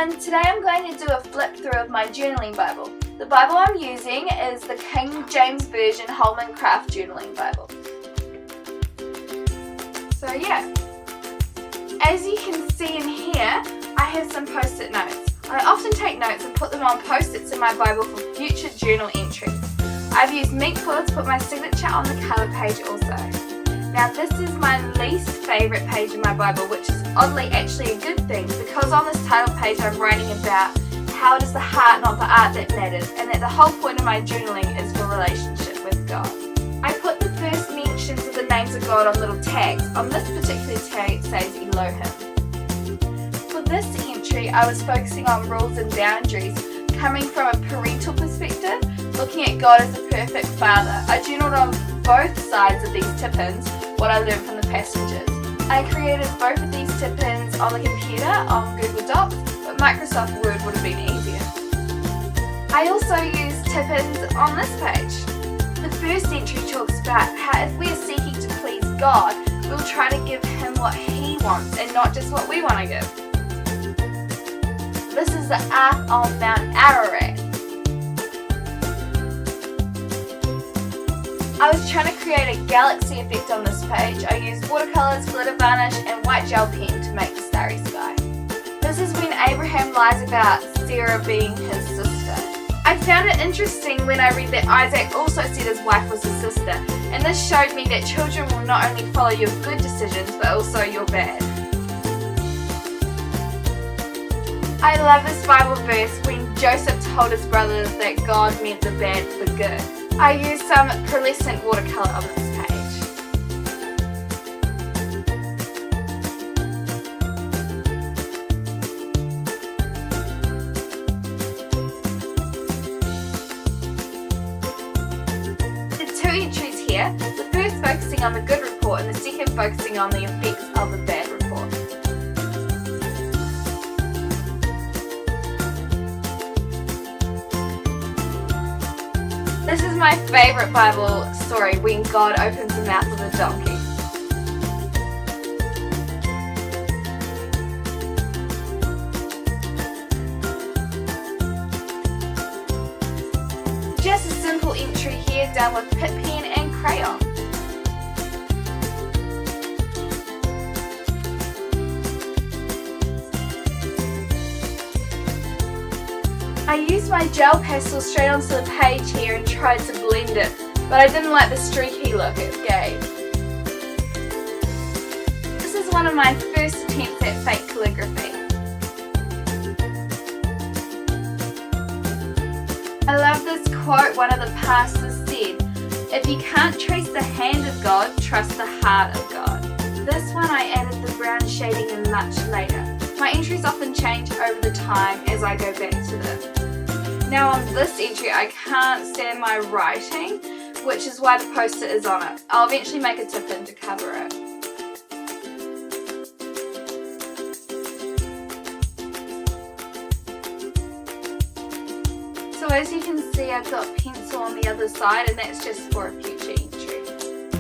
everyone, today I'm going to do a flip through of my journaling Bible. The Bible I'm using is the King James Version Holman Craft Journaling Bible. So yeah, as you can see in here, I have some post-it notes. I often take notes and put them on post-its in my Bible for future journal entries. I've used Mink Quill to put my signature on the cover page also. Now this is my least favourite page in my Bible, which is oddly actually a good thing, because on this title page I'm writing about how it is the heart, not the art, that matters, and that the whole point of my journaling is for relationship with God. I put the first mentions of the names of God on little tags. On this particular tag it says Elohim. For this entry I was focusing on rules and boundaries, coming from a parental perspective, looking at God as a perfect father. I journaled on both sides of these tip-ins what I learned from the passages. I created both of these tip-ins on the computer on Google Docs, but Microsoft Word would have been easier. I also used tip-ins on this page. The first entry talks about how if we are seeking to please God, we'll try to give Him what He wants and not just what we want to give. This is the Ark on Mount Ararat. I was trying to create a galaxy effect on this page. I used watercolours, glitter varnish and white gel pen to make the starry sky. This is when Abraham lies about Sarah being his sister. I found it interesting when I read that Isaac also said his wife was his sister, and this showed me that children will not only follow your good decisions but also your bad. I love this Bible verse when Joseph told his brothers that God meant the bad for the good. I used some pearlescent watercolour on this page. The two entries here, the first focusing on the good report and the second focusing on the effects of the bad report. This is my favourite Bible story, when God opens the mouth of a donkey. Just a simple entry here done with Pitt pen and crayon. I used my gel pastel straight onto the page here and tried to blend it, but I didn't like the streaky look it gave. This is one of my first attempts at fake calligraphy. I love this quote one of the pastors said, "If you can't trace the hand of God, trust the heart of God." This one I added the brown shading in much later. My entries often change over the time as I go back to them. Now on this entry I can't stand my writing, which is why the post-it is on it. I'll eventually make a tip-in to cover it. So as you can see, I've got pencil on the other side, and that's just for a future entry.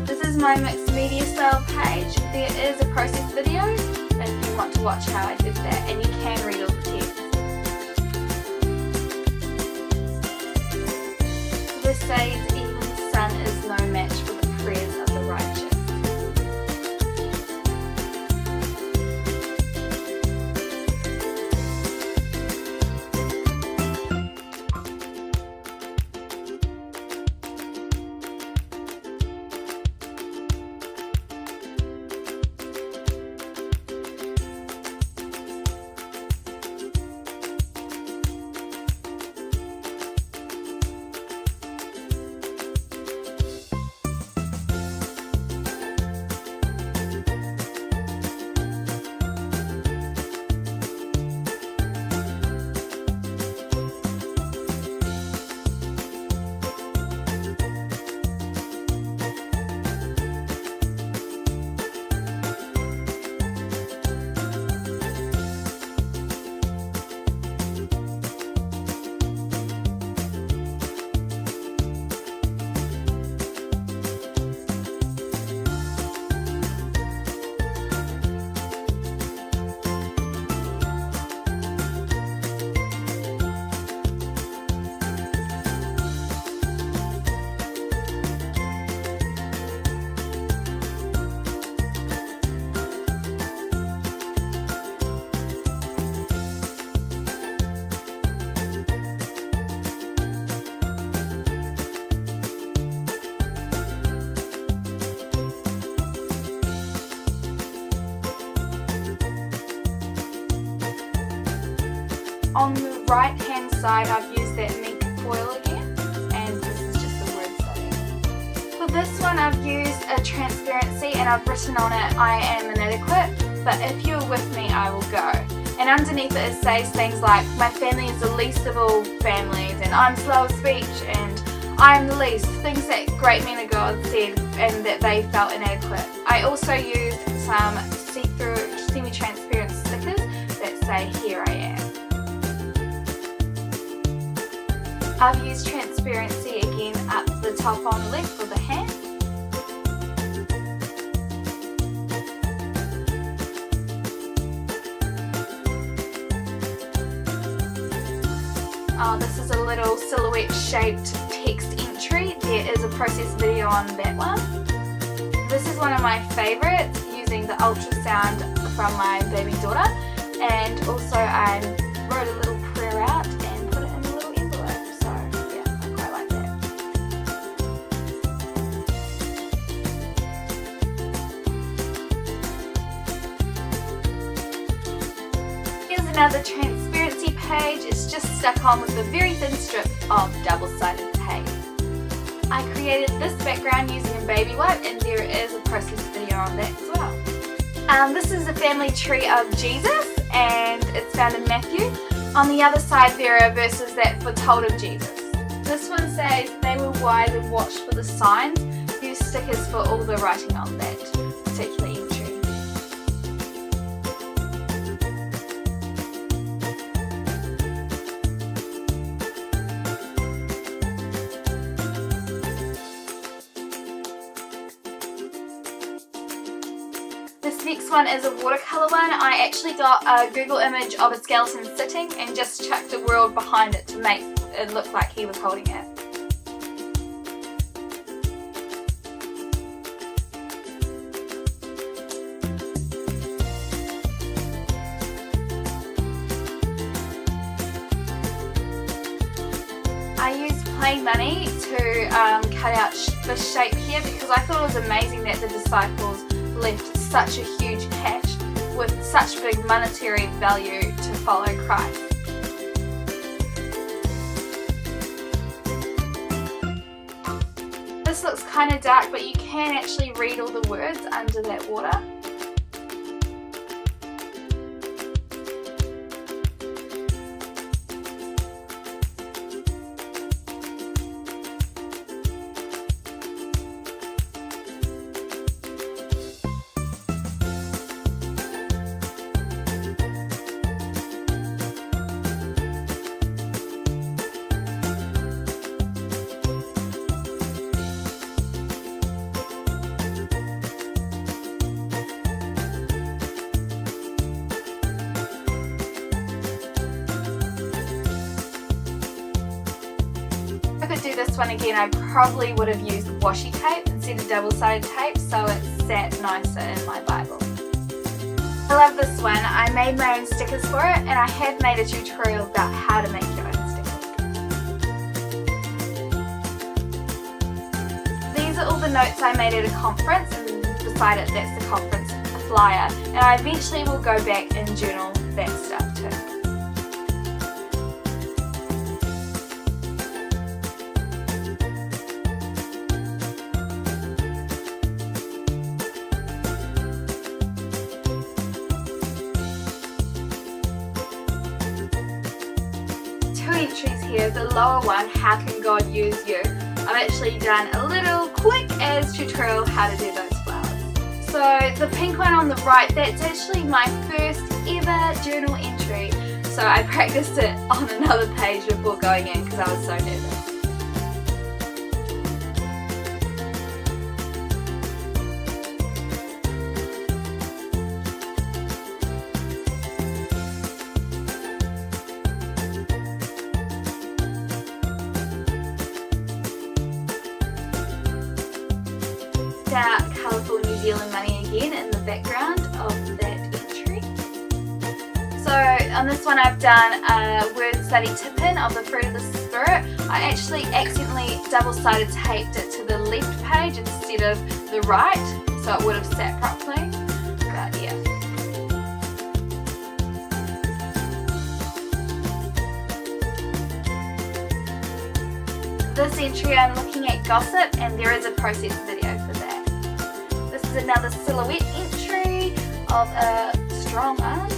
This is my mixed media style page. There is a process video if you want to watch how I did that, and you can read all the text. This says, "Even the sun is no match for the prayers of the righteous." on the right hand side I've used that mink foil again, and this is just the word study. For this one I've used a transparency and I've written on it, I am inadequate, but if you're with me I will go. And underneath it says things like, my family is the least of all families, and I'm slow of speech, and I am the least, things that great men of God said and that they felt inadequate. I also used some see-through semi-transparent stickers that say, here I am. I've used transparency again up the top on the left for the hand. This is a little silhouette shaped text entry. There is a process video on that one. This is one of my favourites, using the ultrasound from my baby daughter, and also I wrote a little prayer out and put it in a little envelope, so yeah, I quite like that. Here's another transparency page. It's just stuck on with a very thin strip of double-sided tape. I created this background using a baby wipe, and there is a process video on that as well. This is the family tree of Jesus, and it's found in Matthew. On the other side there are verses that foretold of Jesus. This one says, they were wise and watched for the signs. Use stickers for all the writing on that particular entry. This next one is a watercolour one. I actually got a Google image of a skeleton sitting and just chucked a world behind it to make it look like he was holding it. I used plain money to cut out this shape here because I thought it was amazing that the disciples left such a huge catch with such big monetary value to follow Christ. This looks kind of dark, but you can actually read all the words under that water. If I could do this one again, I probably would have used washi tape instead of double-sided tape, so it sat nicer in my Bible. I love this one. I made my own stickers for it, and I have made a tutorial about how to make your own stickers. These are all the notes I made at a conference, and beside it that's the conference flyer, and I eventually will go back and journal that stuff too. Two entries here. The lower one, how can God use you? I've actually done a little quick as tutorial how to do those flowers. So the pink one on the right, that's actually my first ever journal entry. So I practiced it on another page before going in because I was so nervous. Colourful New Zealand money again in the background of that entry. So on this one I've done a word study tip-in of the fruit of the Spirit. I actually accidentally double-sided taped it to the left page instead of the right, so it would have sat properly, but yeah. this entry I'm looking at gossip, and there is a process video for that. This is another silhouette entry of a strong arm.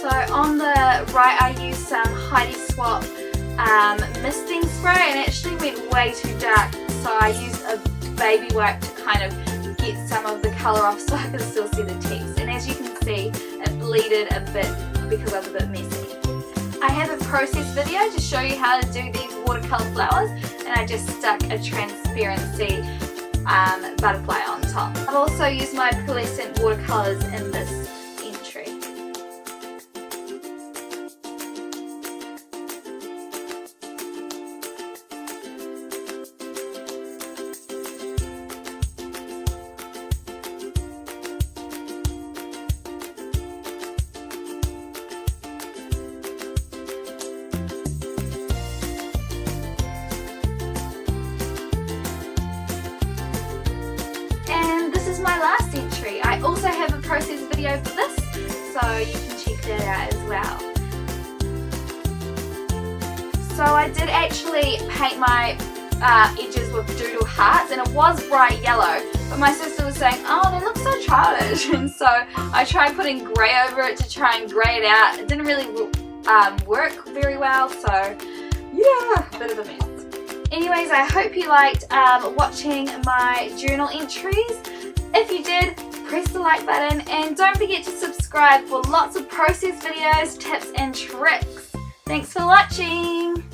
So on the right I used some Heidi Swap misting spray, and it actually went way too dark, so I used a baby wipe to kind of get some of the colour off so I can still see the text. And as you can see, it bleeded a bit because I was a bit messy. I have a process video to show you how to do these watercolour flowers, and I just stuck a transparency butterfly on top. I've also used my pearlescent watercolours in this entry. My last entry. I also have a process video for this, so you can check that out as well. So I did actually paint my edges with doodle hearts, and it was bright yellow, but my sister was saying, oh, they look so childish, and so I tried putting grey over it to try and grey it out. It didn't really work very well, so yeah, a bit of a mess. Anyways, I hope you liked watching my journal entries. If you did, press the like button, and don't forget to subscribe for lots of process videos, tips and tricks. Thanks for watching!